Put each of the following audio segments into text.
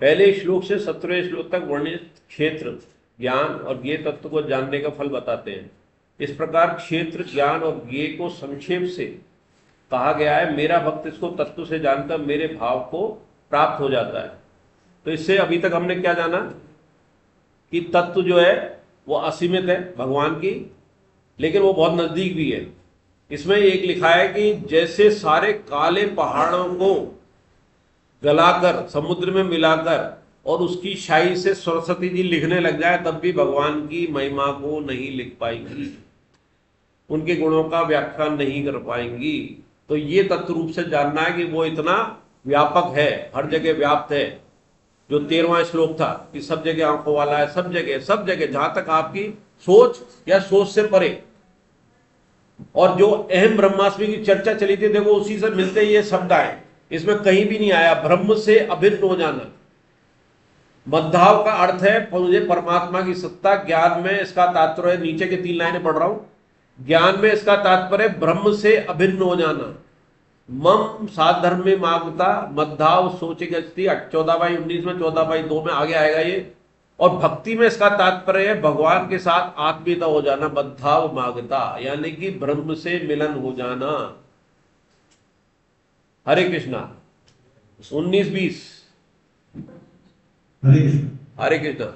पहले श्लोक से 17वें श्लोक तक वर्णित क्षेत्र ज्ञान और ज्ञेय तत्व को जानने का फल बताते हैं। इस प्रकार क्षेत्र ज्ञान और ज्ञेय को संक्षेप से कहा गया है। मेरा भक्त इसको तत्व से जानकर मेरे भाव को प्राप्त हो जाता है। तो इससे अभी तक हमने क्या जाना कि तत्व जो है वो असीमित है भगवान की, लेकिन वो बहुत नजदीक भी है। इसमें एक लिखा है कि जैसे सारे काले पहाड़ों को गलाकर समुद्र में मिलाकर और उसकी शाही से सरस्वती जी लिखने लग जाए तब भी भगवान की महिमा को नहीं लिख पाएंगी, उनके गुणों का व्याख्यान नहीं कर पाएंगी। तो ये तत्व रूप से जानना है कि वो इतना व्यापक है, हर जगह व्याप्त है। जो 13वां श्लोक था कि सब जगह आंखों वाला है, सब जगह जहां तक आपकी सोच या सोच से परे। और जो अहम ब्रह्मास्मि की चर्चा चली थी, देखो उसी से मिलते ये शब्द आए। इसमें कहीं भी नहीं आया ब्रह्म से अभिन्न हो जाना। मद्भाव का अर्थ है मुझे परमात्मा की सत्ता। ज्ञान में इसका तात्पर्य, नीचे के 3 लाइनें पढ़ रहा हूं, ज्ञान में इसका तात्पर्य ब्रह्म से अभिन्न हो जाना। मम साधर्म में मांगता मद्भाव सोच गति 14/19 में 14/2 में आगे आएगा ये। और भक्ति में इसका तात्पर्य है भगवान के साथ आत्मीयता हो जाना, मद्भाव मांगता यानी कि ब्रह्म से मिलन हो जाना। हरे कृष्णा। 19-20। हरे कृष्ण। हरे कृष्णा।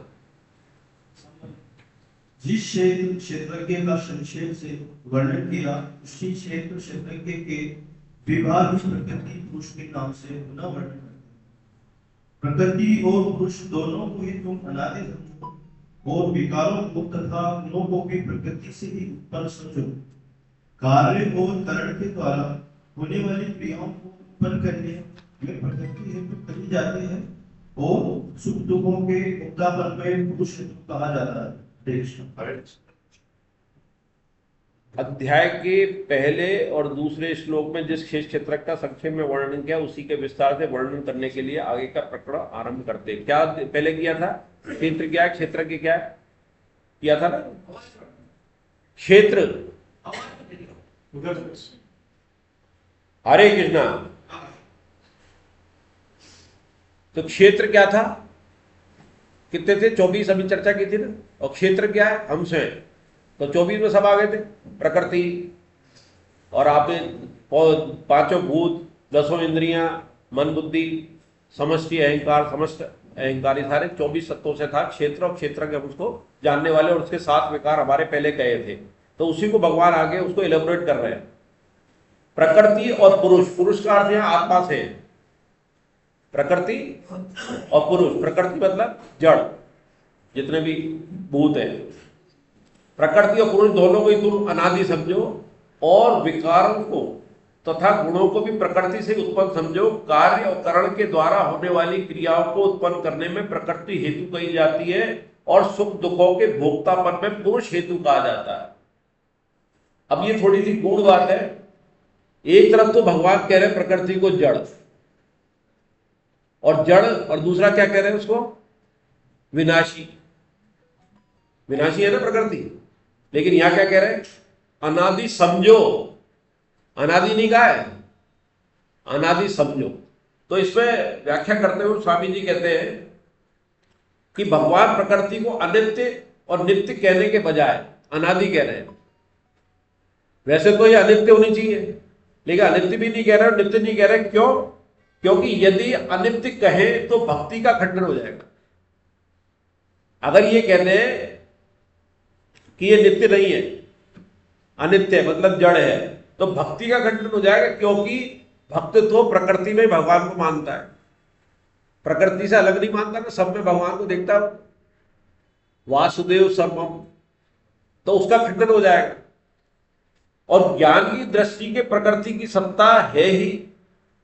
जिस क्षेत्र क्षेत्रज्ञ का संक्षेप से वर्णन किया, उसी क्षेत्र क्षेत्रज्ञ के विभाग प्रकृति पुरुष के नाम से पुनः वर्णन करते हैं। प्रकृति और पुरुष दोनों को ही तुम अनादि समझो और विकारों को तथा गुणों को भी प्रकृति से ही उत्पन्न समझो। कार्य और करण के द्वारा होने वाली क्रियाओं को उत्पन्न करने में प्रकृति हेतु कही जाती है और सुख दुखों के मुक्तापन में पुरुष हेतु कहा जाता है। अध्याय के पहले और दूसरे श्लोक में जिस क्षेत्र का संक्षेप में वर्णन किया, उसी के विस्तार से वर्णन करने के लिए आगे का प्रकरण आरंभ करते हैं। क्या पहले किया था? क्षेत्र क्या है, क्षेत्र की क्या है किया था ना? क्षेत्र। हरे कृष्णा। तो क्षेत्र क्या था? कितने थे? 24 अभी चर्चा की थी ना। और क्षेत्र क्या है? हम स्वयं। तो 24 में सब आ गए थे। प्रकृति और आपने 5 भूत, 10 इंद्रियां, मन बुद्धि, समष्टि अहंकार, समस्त अहंकार, सारे 24 तत्वों से था क्षेत्र। और क्षेत्र के हम उसको जानने वाले और उसके 7 विकार हमारे पहले कहे थे। तो उसी को भगवान आगे उसको एलेबोरेट कर रहे हैं। प्रकृति और पुरुष, पुरुष का अर्थ यहां आत्मा से, प्रकृति और पुरुष। प्रकृति मतलब जड़, जितने भी भूत है। प्रकृति और पुरुष दोनों को ही तुम अनादि समझो और विकारों को तथा गुणों को भी प्रकृति से उत्पन्न समझो। कार्य और करण के द्वारा होने वाली क्रियाओं को उत्पन्न करने में प्रकृति हेतु कही जाती है और सुख दुखों के भोक्तापन में पुरुष हेतु कहा जाता है। अब ये थोड़ी सी गूढ़ बात है। एक तरफ तो भगवान कह रहे हैं प्रकृति को जड़, और जड़, और दूसरा क्या कह रहे हैं उसको? विनाशी। विनाशी है ना प्रकृति, लेकिन यहां क्या कह रहे हैं? अनादि समझो। अनादि नहीं कहा है, अनादि समझो। तो इसमें व्याख्या करते हुए स्वामी जी कहते हैं कि भगवान प्रकृति को अनित्य और नित्य कहने के बजाय अनादि कह रहे हैं। वैसे तो ये अनित्य होनी चाहिए, लेकिन अनित्य भी नहीं कह रहे और नित्य नहीं कह रहे। क्यों? क्योंकि यदि अनित्य कहे तो भक्ति का खंडन हो जाएगा। अगर ये कहते हैं कि ये नित्य नहीं है, अनित्य मतलब जड़ है, तो भक्ति का खंडन हो जाएगा। क्योंकि भक्त तो प्रकृति में भगवान को मानता है, प्रकृति से अलग नहीं मानता ना, सब में भगवान को देखता है, वासुदेव सर्वम, तो उसका खंडन हो जाएगा। और ज्ञान की दृष्टि के प्रकृति की सत्ता है ही।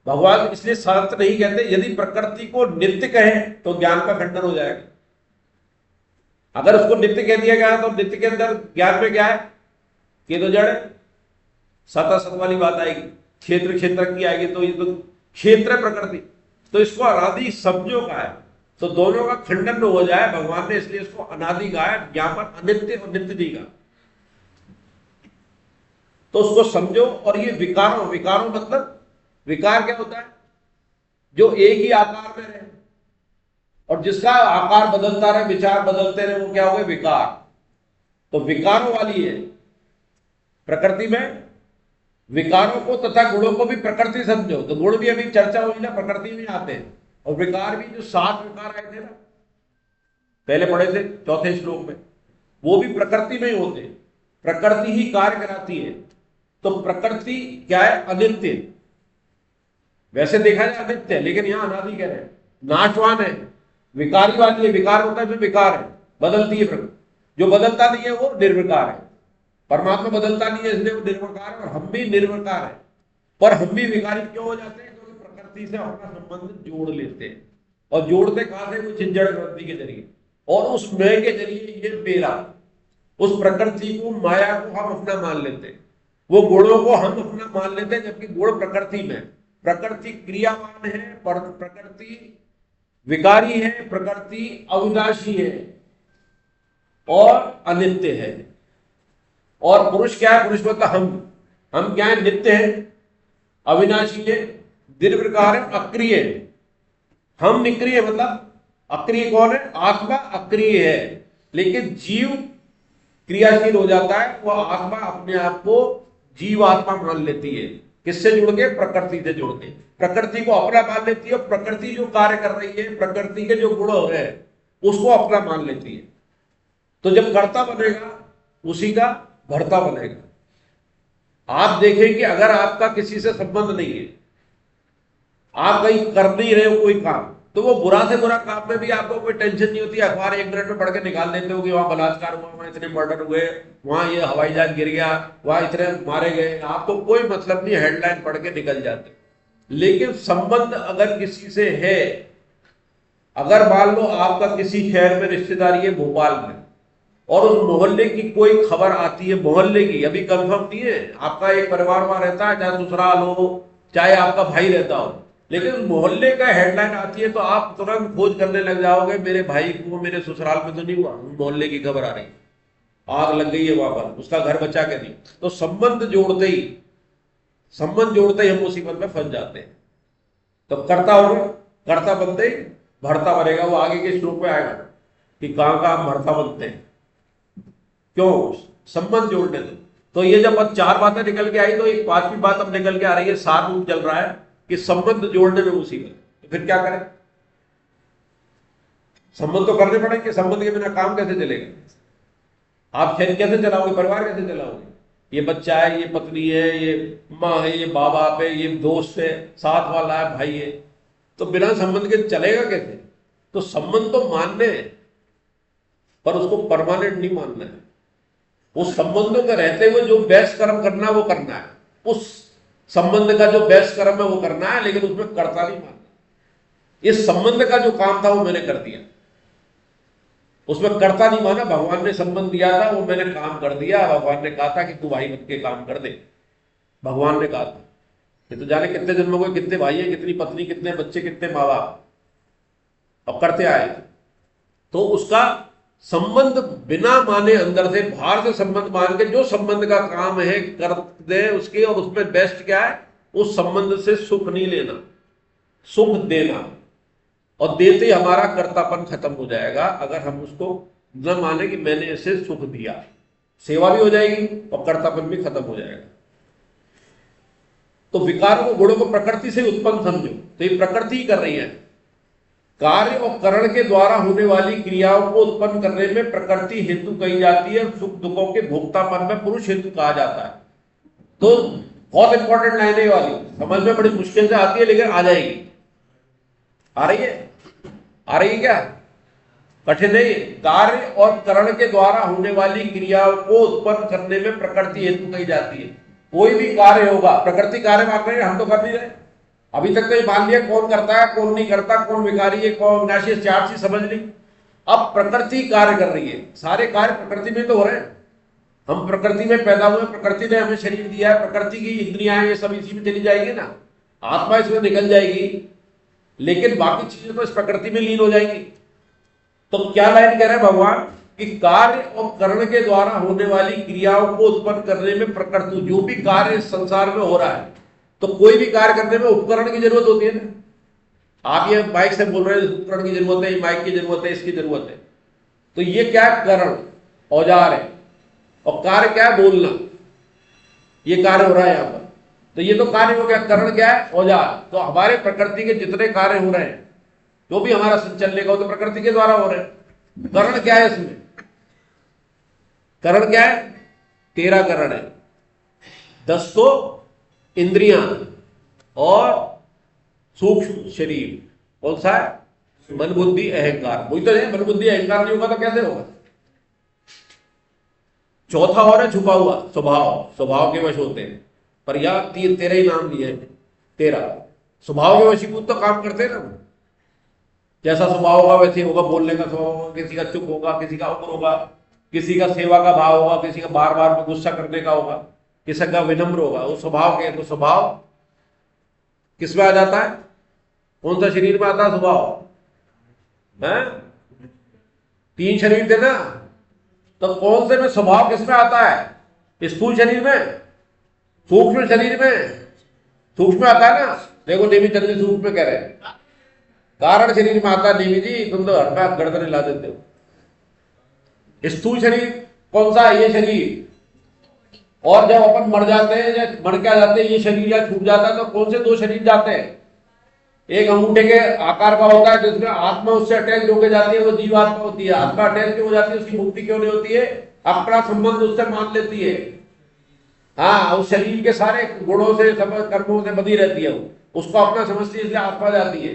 भगवान इसलिए सत्य नहीं कहते। यदि प्रकृति को नित्य कहे तो ज्ञान का खंडन हो जाएगा। अगर उसको नित्य कह दिया गया तो नित्य के अंदर ज्ञान में क्या है कि तो जड़ है, सत असत वाली बात आएगी। क्षेत्र क्षेत्र की आएगी, तो ये तो क्षेत्र है प्रकृति, तो इसको अनादि समझो का है। तो दोनों का खंडन हो जाए, भगवान ने इसलिए इसको अनादि कहा है, ज्ञापन अनित्य और नित्य नहीं कहा। तो उसको समझो। और ये विकारों, विकारों मतलब विकार क्या होता है? जो एक ही आकार में रहे। और जिसका आकार बदलता रहे, विचार बदलते रहे, वो क्या हो गए? विकार। तो विकारों वाली है प्रकृति में। विकारों को तथा गुणों को भी प्रकृति समझो। तो गुण भी अभी चर्चा हुई ना, प्रकृति में आते हैं। और विकार भी, जो 7 विकार आए थे ना, पहले पढ़े थे 4थे श्लोक में, वो भी प्रकृति में ही होते हैं। प्रकृति ही कार्य कराती है। तो प्रकृति क्या है? अनित्य। वैसे देखा जाए अनित्य है, लेकिन यहां अनादि कह रहे हैं, नाशवान है, विकारी वाली है। विकार होता है जो विकार है, बदलती है प्रकृति। जो बदलता नहीं है वो निर्विकार है। परमात्मा बदलता नहीं है, इसलिए वो निर्विकार है, और हम भी निर्विकार है। पर हम भी विकारी क्यों हो जाते हैं? क्योंकि प्रकृति से अपना संबंध जोड़ लेते हैं। और जोड़ते कहां से? वो चिंजड़ ग्रंथि के जरिए, और उस मैं के जरिए ये मेरा, उस प्रकृति को, माया को हम अपना मान लेते हैं। वो गुणों को हम अपना मान लेते हैं, जबकि गुण प्रकृति में। प्रकृति क्रियावान है, प्रकृति विकारी है, प्रकृति अविनाशी है और अनित्य है। और पुरुष क्या है? पुरुष मतलब हम क्या है? नित्य है, अविनाशी है, निर्विकार है, अक्रिय है। हम निक्रिय मतलब अक्रिय कौन है? आत्मा अक्रिय है, लेकिन जीव क्रियाशील हो जाता है। वह आत्मा अपने आप को जीव आत्मा मान लेती है। किससे जुड़ के? प्रकृति से जुड़ के। प्रकृति को अपना मान लेती है, और प्रकृति जो कार्य कर रही है, प्रकृति के जो गुण है, उसको अपना मान लेती है। तो जब कर्ता बनेगा, उसी का भर्ता बनेगा। आप देखें कि अगर आपका किसी से संबंध नहीं है, आप कहीं कर नहीं रहे हो कोई काम, तो वो बुरा से बुरा काम में भी आपको कोई टेंशन नहीं होती। अखबार 1 मिनट में पढ़ के निकाल देते हो कि वहां बलात्कार हुआ, वहां इतने मर्डर हुए, वहां ये हवाई जहाज गिर गया, वहां इतने मारे गए। आपको कोई मतलब नहीं, हेडलाइन पढ़ के निकल जाते। लेकिन संबंध अगर किसी से है, अगर मान लो आपका किसी शहर में रिश्तेदारी है, भोपाल में, और उस मोहल्ले की कोई खबर आती है, मोहल्ले की, अभी कंफर्म नहीं है, आपका एक परिवार वहां रहता है, चाहे ससुराल हो, चाहे आपका भाई रहता हो, लेकिन मोहल्ले का हेडलाइन आती है, तो आप तुरंत खोज करने लग जाओगे, मेरे भाई को मेरे ससुराल में तो नहीं हुआ, मोहल्ले की खबर आ रही, आग लग गई है वहां पर, उसका घर बचा के नहीं। तो संबंध जोड़ते ही हम मुसीबत में फंस जाते हैं। तो कर्ता होगा, कर्ता बनते ही भर्ता बनेगा। वो आगे के श्लोक में आएगा कि कहां कहां हम भर्ता बनते हैं, क्यों? संबंध जोड़ने दो। तो ये जब 4 बातें निकल के आई, तो एक 5वीं बात अब निकल के आ रही है, सार रूप चल रहा है कि संबंध जोड़ने में मुसीबत। तो फिर क्या करें? संबंध तो करने पड़ेंगे। संबंध के बिना काम कैसे चलेगा? आप शरीर कैसे चलाओगे? परिवार कैसे चलाओगे? ये बच्चा है, ये पत्नी है, ये माँ है, ये बाप बाप है, ये दोस्त है, साथ वाला है, भाई है, तो बिना संबंध के चलेगा कैसे? तो संबंध तो मानने हैं, पर उसको परमानेंट नहीं मानना है। उस संबंधों के रहते हुए जो बेस्ट कर्म करना है वो करना है, उस संबंध का जो बेस्ट कर्म है वो करना है, लेकिन उसमें कर्ता नहीं मानना। इस संबंध का जो काम था वो मैंने कर दिया, उसमें कर्ता नहीं माना। भगवान ने संबंध दिया था, वो मैंने काम कर दिया। भगवान ने कहा था कि तू भाई बन के काम कर दे। भगवान ने कहा था कि तो जाने कितने जन्मों को, कितने भाई है, कितनी पत्नी, कितने बच्चे, कितने माँ बाप, अब करते आए। तो उसका संबंध बिना माने, अंदर से, बाहर से संबंध मान के जो संबंध का काम है कर दे उसके, और उसमें बेस्ट क्या है? उस संबंध से सुख नहीं लेना, सुख देना। और देते ही हमारा कर्तापन खत्म हो जाएगा, अगर हम उसको न माने कि मैंने इसे सुख दिया। सेवा भी हो जाएगी और कर्तापन भी खत्म हो जाएगा। तो विकारों को, गुणों को प्रकृति से उत्पन्न समझो। तो ये प्रकृति ही कर रही है। कार्य और करण के द्वारा होने वाली क्रियाओं को उत्पन्न करने में प्रकृति हेतु कही जाती है, और सुख दुखों के भोक्तापन में पुरुष हेतु कहा जाता है। तो बहुत इंपॉर्टेंट लाइन है वाली, समझ में बड़ी मुश्किल से आती है, लेकिन आ जाएगी। आ रही है? आ रही है क्या? कठिन नहीं। कार्य और करण के द्वारा होने वाली क्रियाओं को उत्पन्न करने में प्रकृति हेतु कही जाती है। कोई भी कार्य होगा, प्रकृति कार्य मान रहे हैं, हम तो कर नहीं रहे। अभी तक तो ये मान लिया कौन करता है, कौन नहीं करता, कौन विकारी है, कौन विनाशी, 4 चीज समझ ली। अब प्रकृति कार्य कर रही है, सारे कार्य प्रकृति में तो हो रहे हैं। हम प्रकृति में पैदा हुए, प्रकृति ने हमें शरीर दिया है, प्रकृति की इंद्रियां ये सब इसी में चली जाएगी ना, आत्मा इसमें निकल जाएगी, लेकिन बाकी चीजें तो इस प्रकृति में लीन हो जाएंगी। तो क्या लाइन कह रहे हैं भगवान कि कार्य और करण के द्वारा होने वाली क्रियाओं को उत्पन्न करने में प्रकृति, जो भी कार्य इस संसार में हो रहा है, तो कोई भी कार्य करने में उपकरण की जरूरत होती है ना। आप ये माइक से बोल रहे हैं, उपकरण की जरूरत है, माइक की जरूरत है, इसकी जरूरत है। तो ये क्या है? करण, औजार है। और कार्य क्या है? बोलना। ये कार्य हो रहा है यहाँ पर। तो ये तो कार्य हो गया। करण क्या है? औजार। तो हमारे प्रकृति के जितने कार्य हो रहे हैं, जो भी हमारा संचलने का हो, तो प्रकृति के द्वारा हो रहे हैं। करण क्या है इसमें? करण क्या है? 13 करण है, 10 तो इंद्रियां और सूक्ष्म शरीर। कौन सा है? मन बुद्धि अहंकार। वही तो है। मन बुद्धि अहंकार नहीं होगा तो कैसे होगा? चौथा और है छुपा हुआ स्वभाव। स्वभाव के वश होते हैं, पर यह 13 ही नाम लिए हैं। 13 स्वभाव के वशीभूत तो काम करते हैं ना। जैसा स्वभाव होगा वैसे होगा। बोलने का स्वभाव होगा, किसी का चुप होगा, किसी का उग्र होगा, किसी का सेवा का भाव होगा, किसी का बार बार में गुस्सा करने का होगा, किसी का विनम्र होगा। वो स्वभाव के। तो स्वभाव किसमें आ जाता है? कौन सा शरीर में आता है स्वभाव? है 3 शरीर थे ना, तो कौन से में स्वभाव किसमें आता है? स्थूल शरीर में, सूक्ष्म शरीर में। सूक्ष्म आता है ना। देखो देवी चंद्र सूक्ष्म में कह रहे हैं, कारण शरीर में आता है। देवी जी तुम तो हर बार गर्दन हिला देते हो। स्थूल शरीर कौन सा है? ये शरीर। और जब अपन मर जाते हैं या मर के आ जाते हैं, ये शरीर या छूट जाता है, तो कौन से 2 शरीर जाते हैं? एक अंगूठे के आकार का होता है, जिसमें आत्मा उससे अटैच होकर जाती है, वो जीवात्मा होती है। आत्मा अटैच क्यों हो जाती है? उसकी मुक्ति क्यों नहीं होती है? अपना संबंध उससे मान लेती है। हाँ, उस शरीर के सारे गुणों से, सब कर्मों से बंधी रहती है। वो उसको अपना समझती है, इसलिए आत्मा जाती है।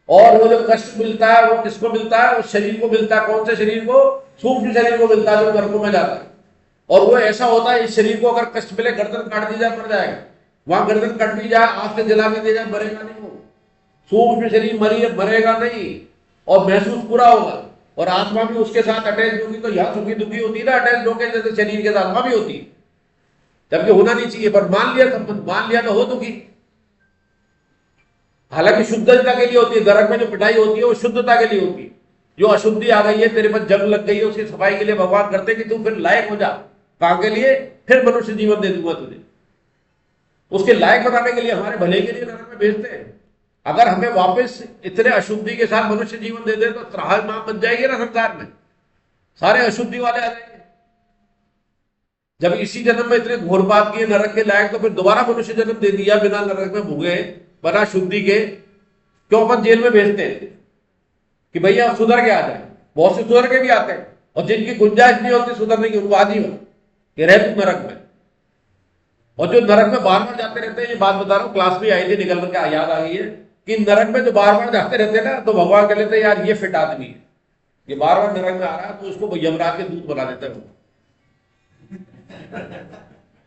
और वो जो कष्ट मिलता है वो किसको मिलता है? उस शरीर को मिलता है। कौन से शरीर को? सूक्ष्म शरीर को मिलता है, जो नरकों में जाता है। और वो ऐसा होता है, इस शरीर को अगर कष्ट मिले, गर्दन काट दी जाए मर जाएगा। वहां गर्दन कट भी जाए, आग से जला भी दे जाए, मरेगा नहीं वो। सूक्ष्म शरीर मरेगा नहीं और महसूस पूरा होगा। और आत्मा भी उसके साथ अटैच होगी। तो यह सुखी दुखी होती है ना अटैच होकर, जैसे शरीर के साथ आत्मा भी होती है, जबकि होना नहीं चाहिए। पर मान लिया संबंध, मान लिया तो हो दुखी। हालांकि शुद्धता के लिए होती है। नरक में जो पिटाई होती है वो शुद्धता के लिए होती है। जो अशुद्धि आ गई है, तेरे पर जंग लग गई है, उसकी सफाई के लिए भगवान करते कि तू फिर लायक हो जा। कहां के लिए? फिर मनुष्य जीवन दे दूंगा तुझे। उसके लायक बनाने के लिए, हमारे भले के लिए नरक में भेजते हैं। अगर हमें वापस इतने अशुद्धि के साथ मनुष्य जीवन दे दे तो त्राहिमाम बन जाएगी ना संसार में। सारे अशुद्धि वाले आ जाएंगे। जब इसी जन्म में इतने घोर पाप किए नरक के लायक, तो फिर दोबारा मनुष्य जन्म दे दिया बिना नरक में भुगे, बिना शुद्धि के। क्यों अपन जेल में भेजते हैं कि भैया सुधर के आ जाए? बहुत से सुधर के भी आते हैं, और जिनकी गुंजाइश नहीं होती सुधरने की, उनको आजीवन कि रह तू नरक में। और जो नरक में बार बार जाते रहते हैं, ये बात बता रहा हूँ, क्लास में आई थी, निकल करके याद आ गई है कि नरक में जो बार बार जाते रहते हैं ना, तो भगवान कह लेते हैं यार ये फिट आदमी है, ये बार बार नरक में आ रहा है, तो उसको यमराज के दूध बना देते हैं।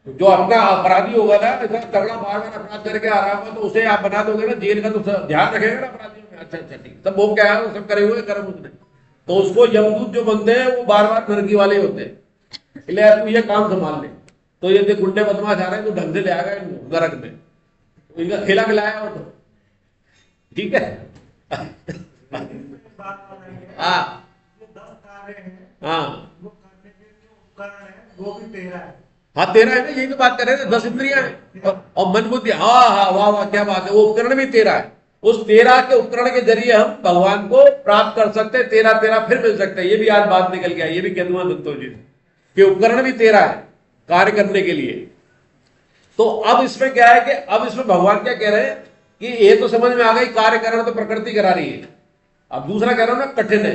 जो अपना अपराधी होगा ना, इतना तगड़ा बार बार अपराध करके आ रहा होगा, तो उसे आप बना दोगे ना जेल का, तो ध्यान रखेगा ना अपराधियों में। अच्छा अच्छा ठीक, सब वो क्या है, सब करे हुए कर्म उसने, तो उसको यमदूत जो बनते हैं वो बार बार नरकी वाले होते हैं। इसलिए तू ये काम संभाल ले। तो ये गुंडे बदमाश आ रहे हैं, तो ढंग से ले आएगा नरक में, तो इनका खेला खिलाया हो तो ठीक है। हाँ हाँ हाँ, 13 है ना, यही तो बात कर रहे थे। 10 इंद्रियां हैं और मन बुद्धि। हाँ हाँ, वाह वाह, क्या बात है। वो उपकरण भी 13 है। उस 13 के उपकरण के जरिए हम भगवान को प्राप्त कर सकते हैं। 13 फिर मिल सकते हैं। ये भी आज बात निकल गया, ये भी कह दूंगा दत्तों जी कि उपकरण भी 13 है कार्य करने के लिए। तो अब इसमें क्या है कि अब इसमें भगवान क्या कह रहे हैं कि ये तो समझ में आ गई, कार्य करना तो प्रकृति करा रही है। अब दूसरा कह रहा हूं ना, कठिन है,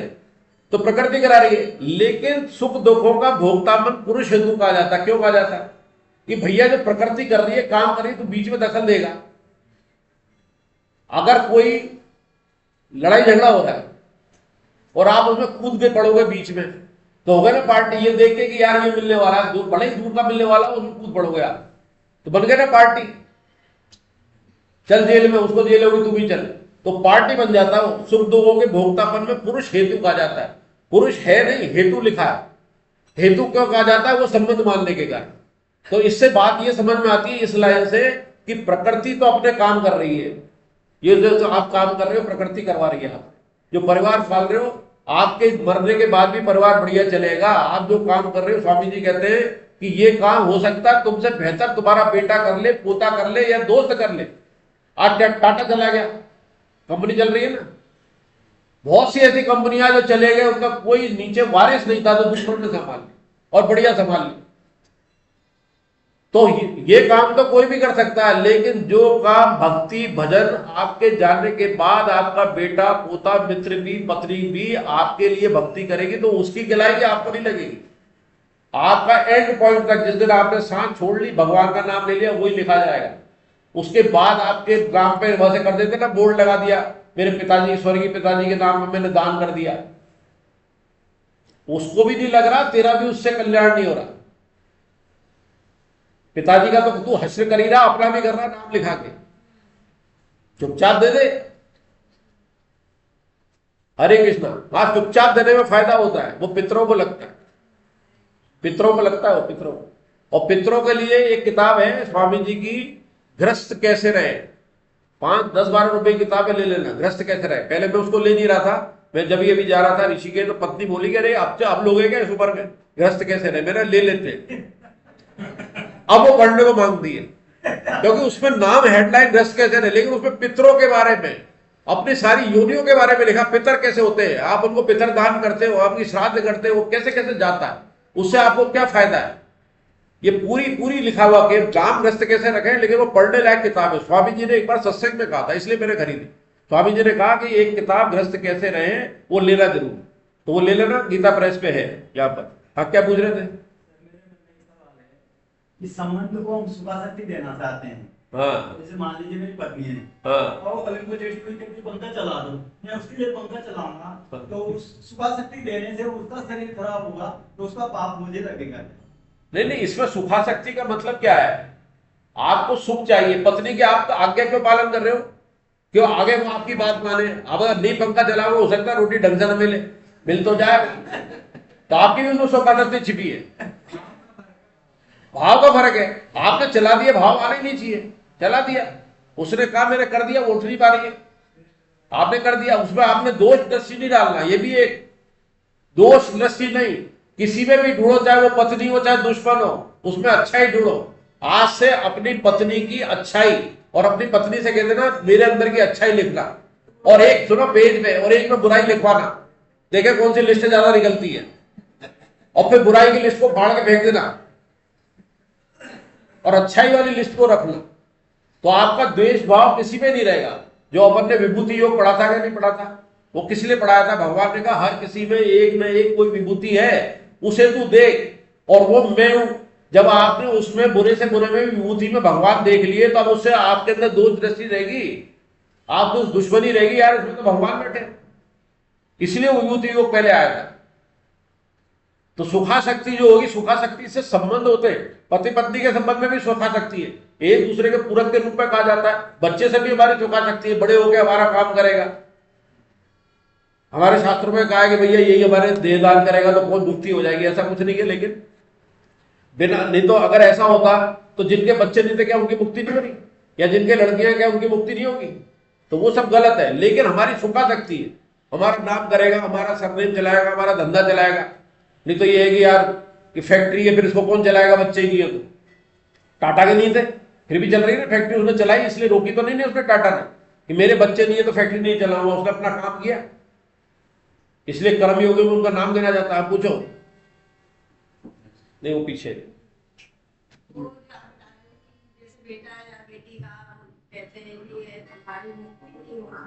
तो प्रकृति करा रही है। लेकिन सुख दुखों का भोक्तापन पुरुष हेतु कहा जाता है। क्यों कहा जाता है? कि भैया जब प्रकृति कर रही है, काम कर रही है, तो बीच में दखल देगा। अगर कोई लड़ाई झगड़ा हो रहा है और आप उसमें कूद के पड़ोगे बीच में, तो होगा ना पार्टी। ये देख के कि यार ये मिलने वाला है, बड़े ही दूर का मिलने वाला, उसमें कूद पड़ोगे आप, तो बन गए ना पार्टी। चल जेल में, उसको जेल होगी, तू भी चल, तो पार्टी बन जाता है। सुख दुखों के भोक्तापन में पुरुष हेतु कहा जाता है। पुरुष है नहीं, हेतु लिखा है। हेतु क्यों कहा जाता है? वो संबंध मानने के कारण। तो इससे बात ये समझ में आती है इस लाइन से कि प्रकृति तो अपने काम कर रही है। ये जो आप काम कर रहे हो, प्रकृति करवा रही है। आप जो परिवार पाल रहे हो, आपके मरने के बाद भी परिवार बढ़िया चलेगा। आप जो काम कर रहे हो, स्वामी जी कहते हैं कि ये काम हो सकता है तुमसे बेहतर तुम्हारा बेटा कर ले, पोता कर ले, या दोस्त कर ले। आज टाटा चला गया, कंपनी चल रही है ना। बहुत सी ऐसी कंपनियां जो चले गए, उनका कोई नीचे वारिस नहीं था, तो दुश्मन ने संभाल लिया और बढ़िया संभाल लिया। तो ये काम तो कोई भी कर सकता है, लेकिन जो काम भक्ति भजन आपके जाने के बाद आपका बेटा पोता मित्र भी पत्नी भी आपके लिए भक्ति करेगी, तो उसकी गिलाई आपको नहीं लगेगी। आपका एंड पॉइंट तक, जिस दिन आपने सांस छोड़ ली, भगवान का नाम ले लिया, वही लिखा जाएगा। उसके बाद आपके नाम पे वैसे कर देते ना, बोर्ड लगा दिया, मेरे पिताजी स्वर्गीय पिताजी के नाम में मैंने दान कर दिया, उसको भी नहीं लग रहा, तेरा भी उससे कल्याण नहीं हो रहा। पिताजी का तो तू हश्र कर ही रहा, अपना भी कर रहा नाम लिखा के, चुपचाप दे दे। हरे कृष्णा। हाँ, चुपचाप देने में फायदा होता है, वो पितरों को लगता है, पितरों को लगता है वो पितरों को। और पितरों के लिए एक किताब है स्वामी जी की, ग्रस्त कैसे रहे। 5, 10, 12 रुपए की किताबें ले लेना, ग्रस्त कैसे रहे। पहले मैं उसको ले नहीं रहा था, मैं जब ये भी जा रहा था ऋषिकेश, तो पत्नी बोली कि अरे अब लोग है क्या इस उम्र में, ग्रस्त कैसे रहे, मेरा ले लेते। अब वो पढ़ने को मांगती है, क्योंकि उसमें नाम हेडलाइन ग्रस्त कैसे रहे, लेकिन उसमें पितरों के बारे में, अपनी सारी योनियों के बारे में लिखा, पितर कैसे होते हैं, आप उनको पितर दान करते हो, आपकी श्राद्ध करते हो, कैसे कैसे जाता है, उससे आपको क्या फायदा है, ये पूरी लिखा हुआ कि नाम ग्रस्त कैसे रखें। लेकिन वो पढ़ने लायक किताब है। स्वामी जी ने एक बार सत्संग में कहा था, इसलिए मैंने खरीदी। स्वामी जी ने कहा कि एक किताब ग्रस्त कैसे रहे, वो लेना जरूर, तो वो ले लेना, गीता प्रेस पे है यहाँ पर। हाँ, क्या पूछ रहे थे? इस संबंध को हम सुबह शक्ति देना चाहते हैं। हाँ, जैसे मान लीजिए मेरी पत्नी है, हाँ, और अभी मुझे पंखा चला दो, मैं उसके लिए पंखा चलाऊंगा, तो सुबह शक्ति देने से उसका शरीर खराब होगा, तो उसका पाप मुझे लगेगा। नहीं, इसमें सुखा शक्ति का मतलब क्या है? आपको सुख चाहिए, पत्नी के आप आज्ञा क्यों पालन कर रहे हो? क्यों आगे वो आपकी बात माने? अब अगर नहीं पंखा चलाओगे, हो सकता है रोटी ढंग से न मिल तो जाएगा, तो आपकी भी उसमें शोकादस्ती छिपी है। भाव का फर्क है, आपने चला दिया, भाव आना ही नहीं चाहिए, चला दिया, उसने कहा मैंने कर दिया, वो उठ नहीं पा रही है, आपने कर दिया, उसमें आपने दोष दृष्टि नहीं डालना। ये भी एक दोष दृष्टि नहीं, किसी में भी ढूंढो, चाहे वो पत्नी हो चाहे दुश्मन हो, उसमें अच्छाई ढूंढो। आज से अपनी पत्नी की अच्छाई, और अपनी पत्नी से कह देना मेरे अंदर की अच्छाई लिखना, और एक सुनो पेज में, और एक में बुराई लिखवाना, देखे कौन सी लिस्ट ज्यादा निकलती है, और फिर बुराई की लिस्ट को फाड़ के फेंक देना, और अच्छाई वाली लिस्ट को रखना, तो आपका द्वेष भाव किसी में नहीं रहेगा। जो अपन ने विभूति योग पढ़ा था या नहीं पढ़ा था, वो किस लिए पढ़ाया था? भगवान ने कहा हर किसी में एक न एक कोई विभूति है, उसे तू देख, और वो मैं हूं। जब आपने उसमें बुरे से बुरे में विभूति में भगवान देख लिए, तो अब उससे आपके अंदर दोष दृष्टि रहेगी, आप तो दुश्मनी रहेगी, यार इसमें तो भगवान बैठे, इसलिए वो विभूति योग पहले आया था। तो सुखा शक्ति जो होगी, सुखा शक्ति से संबंध होते हैं, पति पत्नी के संबंध में भी सुखा शक्ति है, एक दूसरे के पूरक के रूप में कहा जाता है। बच्चे से भी हमारी सुखा शक्ति है, बड़े होकर हमारा काम करेगा। हमारे शास्त्रों में कहा है कि भैया यही हमारे देहदान करेगा तो कौन दुखी हो जाएगी, ऐसा कुछ नहीं है। लेकिन बिना, नहीं तो अगर ऐसा होता तो जिनके बच्चे नहीं थे क्या उनकी मुक्ति नहीं होगी, या जिनके लड़कियां क्या उनकी मुक्ति नहीं होगी? तो वो सब गलत है। लेकिन हमारी सुखा शक्ति है, हमारा नाम करेगा, हमारा सरनेम चलाएगा, हमारा धंधा चलाएगा। नहीं तो ये है कि यार कि फैक्ट्री है, फिर इसको कौन चलाएगा, बच्चे ही नहीं है तो। टाटा के नहीं थे, फिर भी चल रही है फैक्ट्री, उसने चलाई, इसलिए रोकी तो नहीं उसने टाटा ने कि मेरे बच्चे नहीं है तो फैक्ट्री नहीं चलाऊंगा, उसने अपना काम किया। इसलिए कर्मयोगी में उनका नाम देना जाता है। आप पूछो। नहीं, वो पीछे जैसे बेटा या बेटी का कहते हैं कि तुम्हारी मुक्ति नहीं होगा,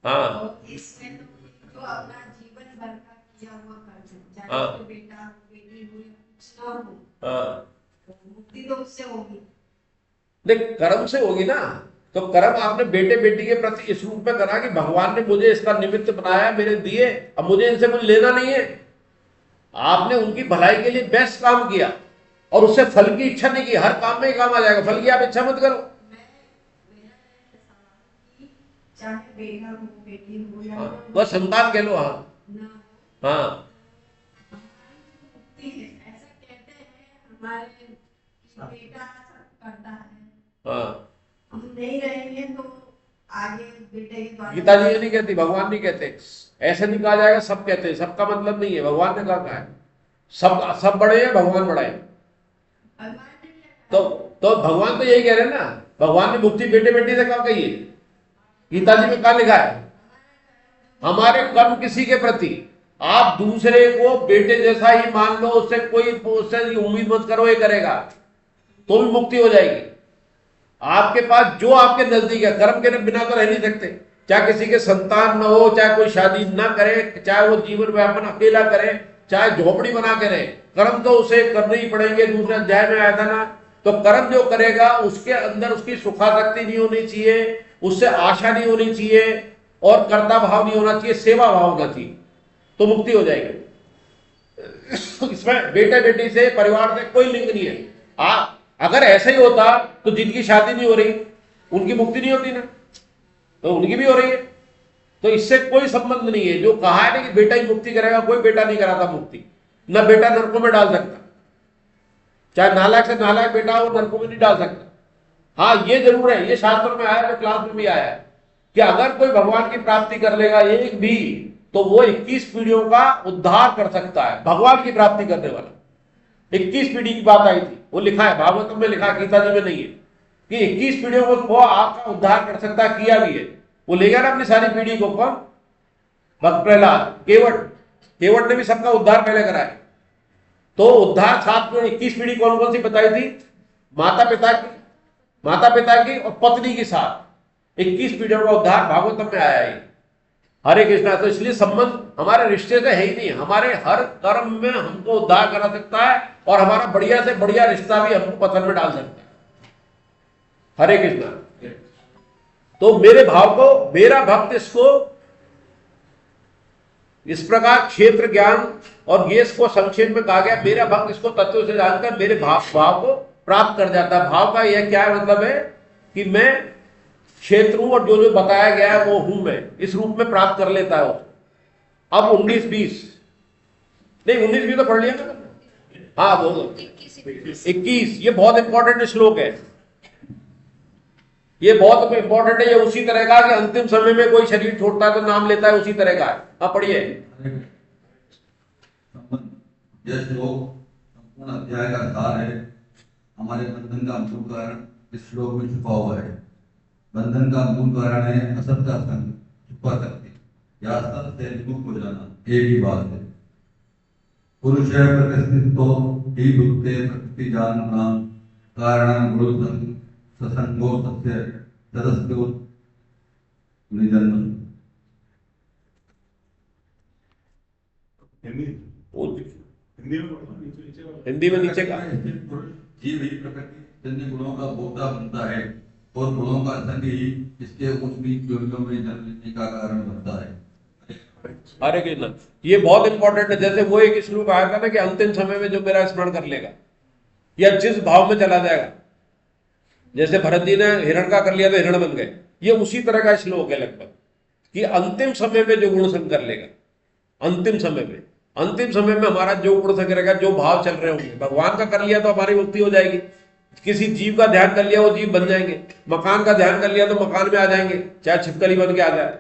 हाँ, तो इसमें तो जो अपना जीवन भर का किया हुआ कर्म, चाहे हाँ, तो बेटा हो बेटी हो या कुछ ना हो, हाँ, तो मुक्ति तो उससे होगी। देख कर्म से होगी ना। तो कर्म आपने बेटे बेटी के प्रति इस रूप में करा कि भगवान ने मुझे इसका निमित्त बनाया, मेरे दिए, अब मुझे इनसे कुछ लेना नहीं है। आपने उनकी भलाई के लिए बेस्ट काम किया, और उससे फल की इच्छा नहीं की। हर काम में ही काम आ जाएगा, फल की आप इच्छा मत करो। चाहे बेटा हो बेटी हो या हाँ, बस संतान कह लो। हाँ, ना, हाँ, मुक्ति है ऐसा कहते हैं हमारे, बेटा सब करता है, हाँ। हम नहीं रहेंगे तो आगे बेटे के द्वारा। गीता जी ये नहीं कहती, भगवान नहीं कहते, ऐसे नहीं कहा जाएगा सब कहते हैं, सबका मतलब नहीं है। भगवान ने कहा है सब बड़े हैं, भगवान बड़ा है। भगवान ने क्या कहा? तो भगवान तो यही कह रहे हैं ना, भगवान ने मुक्ति बेटे बेटी से कहा कही है। गीता जी में कहा लिखा है? हमारे कर्म किसी के प्रति, आप दूसरे को बेटे जैसा ही मान लो, उससे उम्मीद मत करो ये करेगा, तो भी मुक्ति हो जाएगी। आपके पास जो आपके नजदीक है, कर्म के बिना तो रह नहीं सकते। चाहे किसी के संतान न हो, चाहे कोई शादी ना करे, चाहे वो जीवन व्यापन अकेला करे, चाहे झोपड़ी बना के रहे, कर्म तो उसे करने ही पड़ेंगे। दूसरे अध्याय में आया था ना, तो कर्म जो करेगा उसके अंदर उसकी सुखासक्ति नहीं होनी चाहिए, उससे आशा नहीं होनी चाहिए, और कर्ता भाव नहीं होना चाहिए, सेवा भाव होना चाहिए, तो मुक्ति हो जाएगी। इसमें बेटे बेटी से, परिवार से कोई लिंक नहीं है। अगर ऐसा ही होता तो जिनकी शादी नहीं हो रही उनकी मुक्ति नहीं होती ना, तो उनकी भी हो रही है। तो इससे कोई संबंध नहीं है। जो कहा है ना कि बेटा ही मुक्ति करेगा, कोई बेटा नहीं कराता मुक्ति, ना बेटा नरकों में डाल सकता, चाहे नालायक से नालायक बेटा हो, नरकों में नहीं डाल सकता। हाँ ये जरूर है, ये शास्त्र में आया, जो क्लास में भी आया है, कि अगर कोई भगवान की प्राप्ति कर लेगा एक भी, तो वो 21 पीढ़ियों का उद्धार कर सकता है। भगवान की प्राप्ति करने वाला 21 पीढ़ी की बात आई थी, वो लिखा है भागवतम में, लिखा गीता जी में नहीं है कि 21 पीढ़ियों को वो आपका उद्धार कर सकता है, किया भी है। वो ले गया ना अपनी सारी पीढ़ी को, कौन? भक्त प्रहलाद, केवट ने भी सबका उद्धार पहले कराया। तो उद्धार 21 पीढ़ी कौन कौन सी बताई थी? माता पिता की और पत्नी के साथ 21 पीढ़ियों का उद्धार भागवतम में आया है। हरे कृष्णा। तो इसलिए संबंध हमारे रिश्ते से है ही नहीं, हमारे हर कर्म में हमको उद्धार करा सकता है, और हमारा बढ़िया से बढ़िया रिश्ता भी हमको पतन में डाल सकता है। हरे कृष्णा। तो मेरे भाव को, मेरा भक्त इसको इस प्रकार क्षेत्र ज्ञान और ये इसको संक्षेप में कहा गया, मेरा भक्त इसको तत्व से जानकर मेरे भाव को प्राप्त कर जाता है। भाव का यह क्या मतलब है कि मैं क्षेत्र हूं, और जो जो बताया गया है वो हूं मैं, इस रूप में प्राप्त कर लेता है। अब 19-20 नहीं, 19-20 तो पढ़ लिया ना। हाँ बोलो 21, ये बहुत इंपॉर्टेंट श्लोक है, ये बहुत इंपॉर्टेंट है। ये उसी तरह का कि अंतिम समय में कोई शरीर छोड़ता है तो नाम लेता है, उसी तरह का है। हाँ पढ़िए। यह श्लोक संपूर्ण अध्याय का सार है। हमारे बंधन का मूल कारण इस श्लोक में छुपा हुआ है। बंधन का मूल कारण है असत का संग, छुपा शक्ति या सत से विमुख हो जाना। एक ही बात है। पुरुष है प्रतिष्ठितो ही भुक्ते प्रकृति जानना कारण गुण ससंगो सत्य सदस्यो निजन्म। हिंदी में नीचे का जीव ही प्रकृति जन्य गुणों का भोक्ता बनता है, और गुणों का संग ही इसके उच्च नीच योनियों में जन्म लेने का कारण बनता है। हरे कृष्ण। ये बहुत इंपॉर्टेंट है। जैसे वो एक श्लोक आया था ना कि अंतिम समय में जो मेरा स्मरण कर लेगा या जिस भाव में चला जाएगा, जैसे भरत जी ने हिरण का कर लिया तो हिरण बन गए, ये उसी तरह का श्लोक है लगभग, कि अंतिम समय में जो गुण संग कर लेगा, अंतिम समय में हमारा जो गुण संग रहेगा, जो भाव चल रहे होंगे, भगवान का कर लिया तो हमारी मुक्ति हो जाएगी। किसी जीव का ध्यान कर लिया, वो जीव बन जाएंगे। मकान का ध्यान कर लिया तो मकान में आ जाएंगे, चाहे छिपकली बन के आ जाए।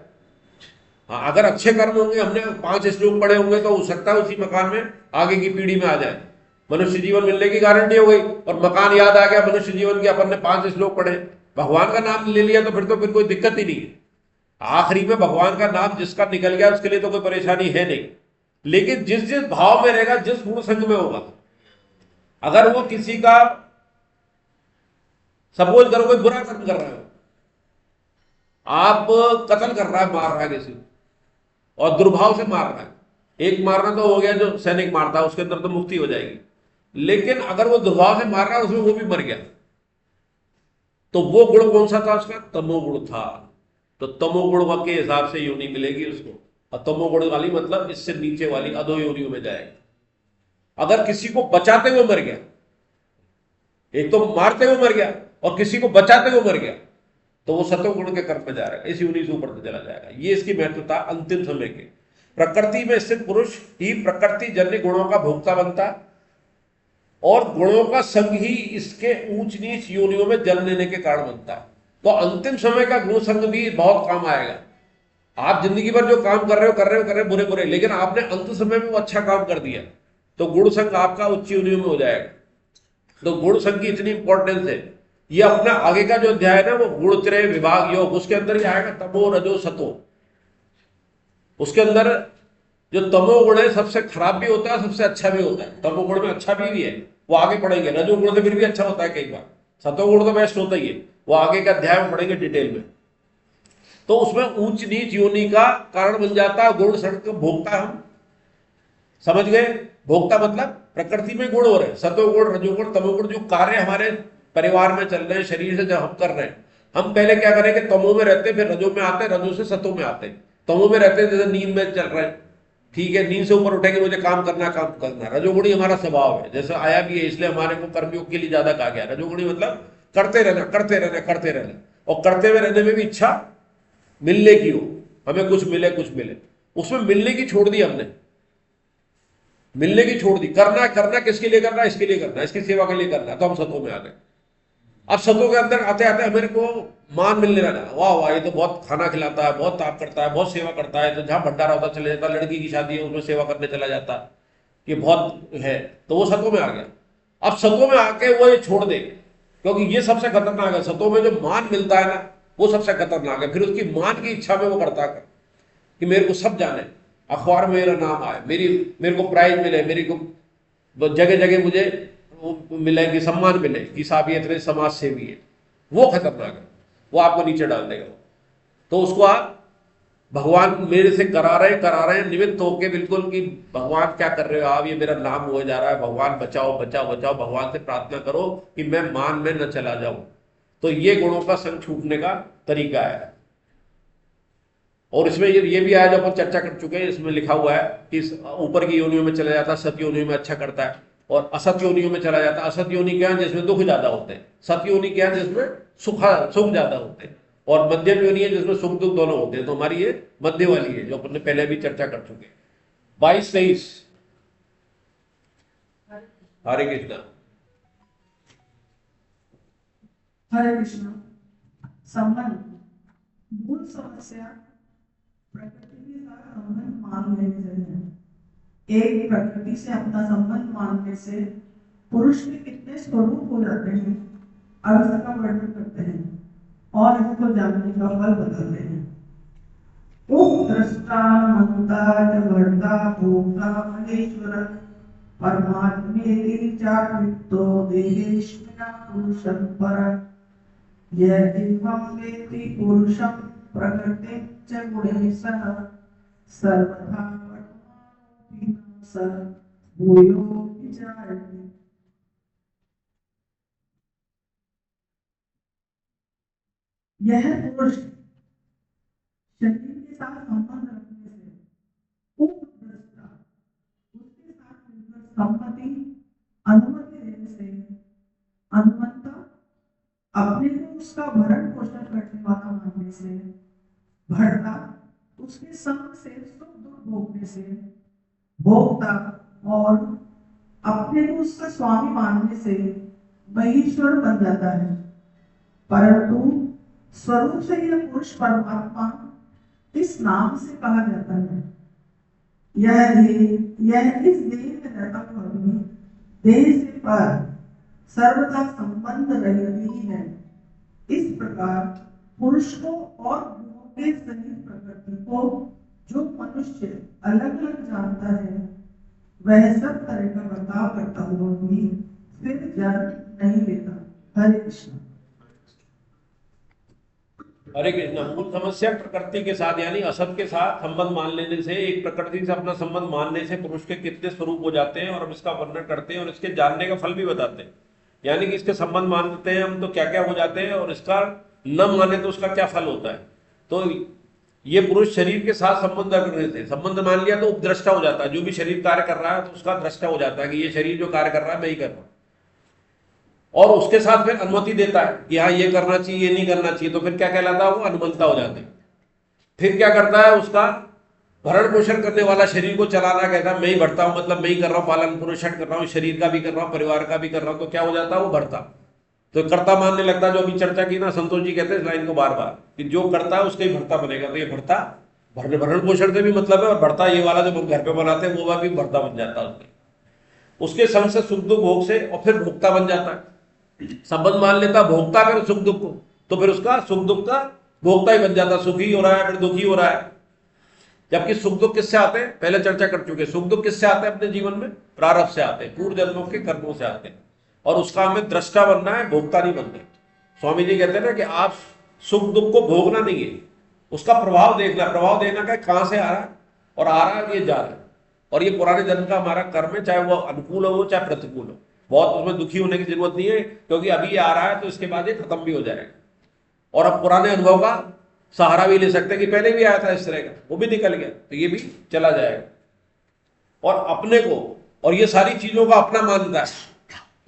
हाँ, अगर अच्छे कर्म होंगे, हमने 5 श्लोक पढ़े होंगे, तो हो सकता है उसी मकान में आगे की पीढ़ी में आ जाए, मनुष्य जीवन मिलने की गारंटी हो गई। और मकान याद आ गया मनुष्य जीवन की, अपन ने 5 श्लोक पढ़े, भगवान का नाम ले लिया, तो फिर कोई दिक्कत ही नहीं है। आखिरी में भगवान का नाम जिसका निकल गया उसके लिए तो कोई परेशानी है नहीं। लेकिन जिस जिस भाव में रहेगा, जिस गुण संग में होगा, अगर वो किसी का, सपोज करो कोई बुरा कर्म कर रहा है, आप कत्ल कर रहा है, मार रहा है किसी को, और दुर्भाव से मार रहा है। एक मारना तो हो गया जो सैनिक मारता है, उसके अंदर तो मुक्ति हो जाएगी। लेकिन अगर वो दुर्भाव से मार रहा है, उसमें वो भी मर गया, तो वो गुण कौन सा था उसका? तमोगुण था। तो तमोगुण के हिसाब से योनि मिलेगी उसको, और तमोगुण वाली मतलब इससे नीचे वाली अधो योनियों में जाएगा। अगर किसी को बचाते हुए मर गया, एक तो मारते हुए मर गया और किसी को बचाते हुए मर गया, तो वो सतोगुण के कर्म में जा रहा है, इस योनि से ऊपर चला जाएगा। ये इसकी महत्वता अंतिम समय के। प्रकृति में स्थित पुरुष ही प्रकृति जन्य गुणों का भोक्ता बनता, और गुणों का संग ही इसके ऊंच नीच योनियों में जन्म लेने के कारण बनता है। तो अंतिम समय का गुण संग भी बहुत काम आएगा। आप जिंदगी भर जो काम कर रहे हो बुरे, लेकिन आपने अंत समय में वो अच्छा काम कर दिया, तो गुण संग आपका उच्च योनियों में हो जाएगा। तो गुण संग की इतनी इंपॉर्टेंस है। ये अपना आगे का जो अध्याय है ना वो गुणत्रय विभाग योग, उसके अंदर ही आएगा तमो रजो सतो। उसके अंदर जो तमोगुण है सबसे खराब भी होता है, सबसे अच्छा भी होता है। तमोगुण में अच्छा भी है, वो आगे पढ़ेंगे। रजोगुण तो फिर भी अच्छा होता है कई बार, सतोगुण तो बेस्ट होता ही है, वो आगे का अध्याय में पढ़ेंगे डिटेल में। तो उसमें ऊंच नीच योनि का कारण बन जाता है गुण सड़क भोगता। हम समझ गए, भोक्ता मतलब प्रकृति में गुण हो रहे हैं, सतोगुण रजोगुण तमोगुण, जो कार्य हमारे परिवार में चल रहे हैं, शरीर से जब हम कर रहे हैं, हम पहले क्या करेंगे, तमो में रहते फिर रजो में आते, रजो से सतो में आते। तमो में रहते जैसे नींद में चल रहे हैं, ठीक है, नींद से ऊपर उठेंगे, मुझे काम करना काम करना। रजोगुणी हमारा स्वभाव है, जैसे आया भी है, इसलिए हमारे को कर्मयोग के लिए ज्यादा कहा गया। रजोगुणी मतलब करते रहना करते रहना करते रहना, और करते हुए रहने में भी इच्छा मिलने की हो, हमें कुछ मिले कुछ मिले। उसमें मिलने की छोड़ दी हमने, मिलने की छोड़ दी। करना करना किसके लिए करना, इसके लिए करना, इसकी सेवा के लिए करना, तो हम सतों में आ गए। अब सतों के अंदर आते आते हमारे को मान मिलने लगा, वाह वाह ये तो बहुत खाना खिलाता है, बहुत ताप करता है, बहुत सेवा करता है, तो जहां भंडारा होता चले जाता, लड़की की शादी है उसमें सेवा करने चला जाता, ये बहुत है, तो वो सतों में आ गया। अब सतों में आके वो ये छोड़ दे, क्योंकि ये सबसे खतरनाक है। सतों में जो मान मिलता है ना, वो सबसे खतरनाक है। फिर उसकी मान की इच्छा में वो करता है कि मेरे को सब जाने, अखबार में मेरा नाम आए, मेरे को प्राइज मिले, मेरे को जगह जगह मुझे मिले कि सम्मान मिले कि साहब ये इतने समाज सेवी है। वो खतरनाक है, वो आपको नीचे डाल देगा। तो उसको आप भगवान मेरे से करा रहे हैं निमित्त होके बिल्कुल कि भगवान क्या कर रहे हो आप, ये मेरा नाम हो जा रहा है, भगवान बचाओ बचाओ बचाओ। भगवान से प्रार्थना करो कि मैं मान में न चला जाऊं। तो ये गुणों का संग छूटने का तरीका है। और इसमें ये भी आया जो अपन चर्चा कर चुके हैं, इसमें लिखा हुआ है कि ऊपर की योनियों में चला जाता है, सत योनियों में अच्छा करता है, और असत योनियों में चला जाता है। असत योनि क्या है, जिसमें दुख ज्यादा होते हैं। सत योनि क्या है, जिसमें सुख ज्यादा होते हैं। और मध्यम योनि है जिसमें सुख दुख दोनों होते हैं। तो हमारी ये मध्य वाली है जो अपन ने पहले भी चर्चा कर चुके हैं। 22-23 हरे कृष्णा। हरे कृष्णा। संबंध, मूल समस्या प्रकृति के साथ संबंध मान लेने से है। एक प्रकृति से अपना संबंध मानने से पुरुष के कितने स्वरूप हो जाते हैं, अब इसका वर्णन करते हैं और इसको जानने का फल बताते हैं। दृष्टा मंता जगर्ता भोक्ता महेश्वर परमात्मेति चाकृतो देहेश्वरा पुरुषं परं यदिवं वेत्ति पुरुषं प्रकृतिं च गुणैः सह सर्वथा वर्तमानोऽपि न स भूयो विचारते। यह पुरुष शरीर के साथ संबंध रखने से उपद्रष्टा उसके साथ मिलकर सम्मति अनुमति देने से अनुमंता अपने को उसका भरण पोषण करने वाला मानने से भरता उसके संग से सुख दुख भोगने से भोक्ता और अपने को उसका स्वामी मानने से महेश्वर बन जाता है। परंतु स्वरूप से यह पुरुष परमात्मा इस नाम से कहा जाता है। यह इस देह में रहता हुआ भी देह से पर सर्वदा संबंध रहित ही है। इस प्रकार पुरुष को और गुणों के सहित प्रकृति को जो मनुष्य अलग अलग जानता है, वह सब तरह का बर्ताव करता हुआ भी फिर जन्म नहीं लेता। हरे कृष्ण। हरे कृष्णा। मूल समस्या प्रकृति के साथ यानी असत के साथ संबंध मान लेने से, एक प्रकृति से अपना संबंध मानने से पुरुष के कितने स्वरूप हो जाते हैं, और हम इसका वर्णन करते हैं और इसके जानने का फल भी बताते हैं। यानी कि इसके संबंध मानते हैं हम तो क्या क्या हो जाते हैं, और इसका न माने तो उसका क्या फल होता है। तो ये पुरुष शरीर के साथ संबंध रखने से, संबंध मान लिया तो उपद्रष्टा हो जाता है। जो भी शरीर कार्य कर रहा है तो उसका दृष्टा हो जाता है कि ये शरीर जो कार्य कर रहा है मैं ही कर रहा हूं, और उसके साथ फिर अनुमति देता है कि हाँ ये करना चाहिए ये नहीं करना चाहिए। तो फिर क्या कहलाता है, वो अनुमंता हो जाते हैं। फिर क्या करता है, उसका भरण पोषण करने वाला, शरीर को चलाना कहता है मैं ही भरता हूं, मतलब मैं ही कर रहा हूं, पालन पोषण कर रहा हूं, शरीर का भी कर रहा हूं, परिवार का भी कर रहा हूं। तो क्या हो जाता है, वो भरता, तो कर्ता मानने लगता है। जो अभी चर्चा की ना, संतोष जी कहते हैं इस लाइन को बार बार कि जो करता है उसका ही भरता बनेगा। तो ये भरता भरण पोषण से भी मतलब है, और भरता ये वाला जो घर पे बनाते हैं वो भी भरता बन जाता है उसके संग से सुख दुख भोग से, और फिर भोक्ता बन जाता है। संबंध मान लेता भोक्ता फिर सुख दुख को, तो फिर उसका सुख दुख का भोक्ता ही बन जाता, सुखी हो रहा है फिर दुखी हो रहा है। जबकि सुख दुख किससे आते हैं, पहले चर्चा कर चुके, सुख दुख किससे आते हैं अपने जीवन में, प्रारब्ध से आते हैं, पूर्व जन्मों के कर्मों से आते हैं, और उसका हमें दृष्टा बनना है, भोक्ता नहीं बनना है। स्वामी जी कहते हैं ना कि आप सुख दुख को भोगना नहीं है, उसका प्रभाव देखना, प्रभाव देखना का कहां से आ रहा है, और आ रहा है ये जा रहा है, और ये पुराने जन्म का हमारा कर्म है, चाहे वो अनुकूल हो चाहे प्रतिकूल हो। बहुत उसमें दुखी होने की जरूरत नहीं है, क्योंकि अभी ये आ रहा है तो इसके बाद ये खत्म भी हो जाएगा, और अब पुराने अनुभव का सहारा भी ले सकते हैं कि पहले भी आया था इस तरह का, वो भी निकल गया तो ये भी चला जाएगा। और अपने को और ये सारी चीजों का अपना मानता है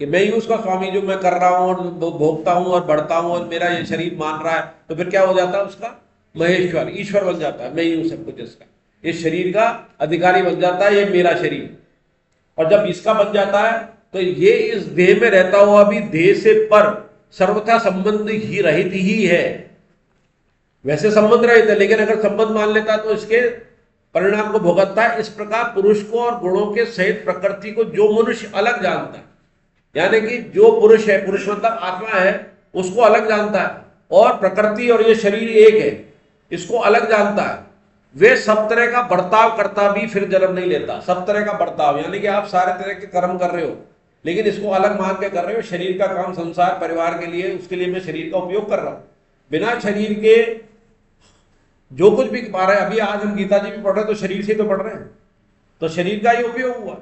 कि मैं ही उसका स्वामी, जो मैं कर रहा हूं और भोगता हूं और बढ़ता हूं और मेरा ये शरीर मान रहा है, तो फिर क्या हो जाता है, उसका महेश्वर ईश्वर बन जाता है, मैं ही हूं सब कुछ इसका, इस शरीर का अधिकारी बन जाता है, ये मेरा शरीर। और जब इसका बन जाता है तो ये इस देह में रहता हुआ भी देह से पर सर्वथा संबंध ही रहित ही है। वैसे संबंध रहित है, लेकिन अगर संबंध मान लेता तो इसके परिणाम को भुगतता है। इस प्रकार पुरुष को और गुणों के सहित प्रकृति को जो मनुष्य अलग जानता है, यानी कि जो पुरुष है, पुरुष मतलब आत्मा है, उसको अलग जानता है, और प्रकृति और ये शरीर एक है, इसको अलग जानता है, वे सब तरह का बर्ताव करता भी फिर जन्म नहीं लेता। सब तरह का बर्ताव यानी कि आप सारे तरह के कर्म कर रहे हो, लेकिन इसको अलग मान के कर रहे हो, शरीर का काम संसार परिवार के लिए, उसके लिए मैं शरीर का उपयोग कर रहा हूं। बिना शरीर के जो कुछ भी पा रहे हैं, अभी आज हम गीता जी भी पढ़ रहे हैं तो शरीर से तो पढ़ रहे हैं, तो शरीर का ही उपयोग हुआ,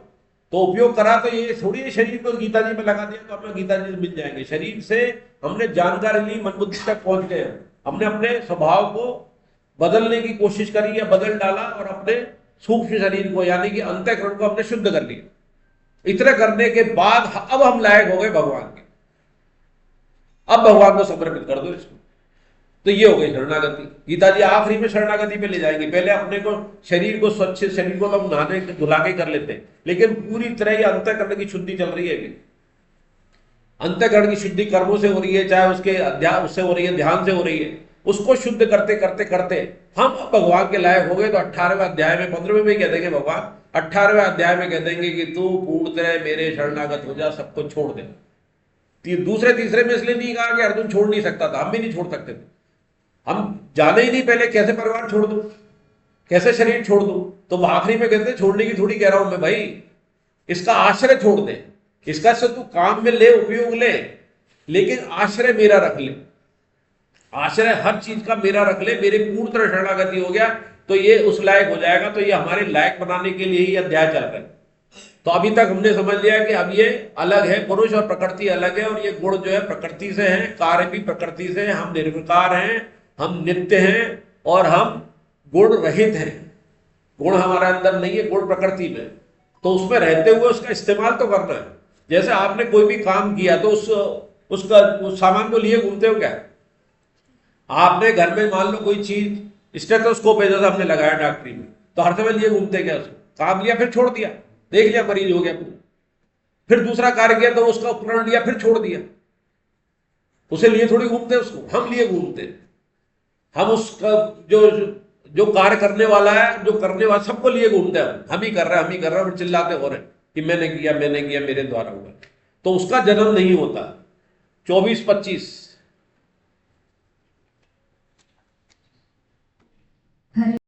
तो उपयोग करा, तो ये थोड़ी शरीर को गीता जी में लगा दिया तो हमें गीता जी मिल जाएंगे। शरीर से हमने जानकारी ली, मन बुद्धि तक पहुंच गए, हमने अपने स्वभाव को बदलने की कोशिश करी या बदल डाला, और अपने सूक्ष्म शरीर को यानी कि अंतःकरण को हमने शुद्ध कर लिया। इतना करने के बाद अब हम लायक हो गए भगवान के, अब भगवान को समर्पित कर दो इसको, तो ये हो गई शरणागति। गीता जी आखिरी में शरणागति पे ले जाएंगे। पहले अपने को शरीर को स्वच्छ, शरीर को हम नहाने धुला के कर लेते हैं, लेकिन पूरी तरह ये अंतःकरण की शुद्धि चल रही है अभी। अंतःकरण की शुद्धि कर्मों से हो रही है, चाहे उसके अध्यात्म उससे हो रही है, ध्यान से हो रही है, उसको शुद्ध करते करते करते हम भगवान के लायक हो गए। तो 18वें अध्याय में 15वें में कह देंगे भगवान, 18वें अध्याय में कह देंगे कि तू पूर्णतः मेरे शरणागत हो जा, सबको छोड़ दे। दूसरे तीसरे में इसलिए नहीं कहा कि अर्जुन छोड़ नहीं सकता था, हम भी नहीं छोड़ सकते थे, हम जाने ही नहीं पहले कैसे परिवार छोड़ दूं, कैसे शरीर छोड़ दूं। तो आखिरी में कहते छोड़ने की थोड़ी कह रहा हूं मैं, भाई इसका आश्रय छोड़ दे, इसका से तू काम में ले, उपयोग ले, लेकिन आश्रय मेरा रख ले, आश्रय हर चीज का मेरा रख ले, मेरे पूर्ण तरह शरणागति हो गया तो ये उस लायक हो जाएगा। तो ये हमारे लायक बनाने के लिए ही अध्याय चल रहा है। तो अभी तक हमने समझ लिया कि अब ये अलग है, पुरुष और प्रकृति अलग है, और ये गुण जो है प्रकृति से है, कार्य भी प्रकृति से है, हम निर्विकार हैं, हम नित्य हैं, और हम गुण रहित हैं। गुण हमारे अंदर नहीं है, गुण प्रकृति में, तो उसमें रहते हुए उसका इस्तेमाल तो करना है। जैसे आपने कोई भी काम किया तो उस सामान को लिए घूमते हो क्या? आपने घर में मान लो कोई चीज स्टेथोस्कोप है जैसा आपने लगाया डॉक्टरी में, तो हर समय लिए घूमते क्या? उसको काम लिया फिर छोड़ दिया, देख लिया मरीज हो गया, फिर दूसरा कार्य किया तो उसका उपकरण लिया फिर छोड़ दिया, उसे लिए थोड़ी घूमते, उसको हम लिए घूमते। हम उसका जो कार्य करने वाला है, जो करने वाला, सबको लिए घूमते हैं, हम ही कर रहे हैं, हम ही कर रहे हैं, चिल्लाते हो रहे कि मैंने किया, मेरे द्वारा हुआ, तो उसका जन्म नहीं होता। 24-25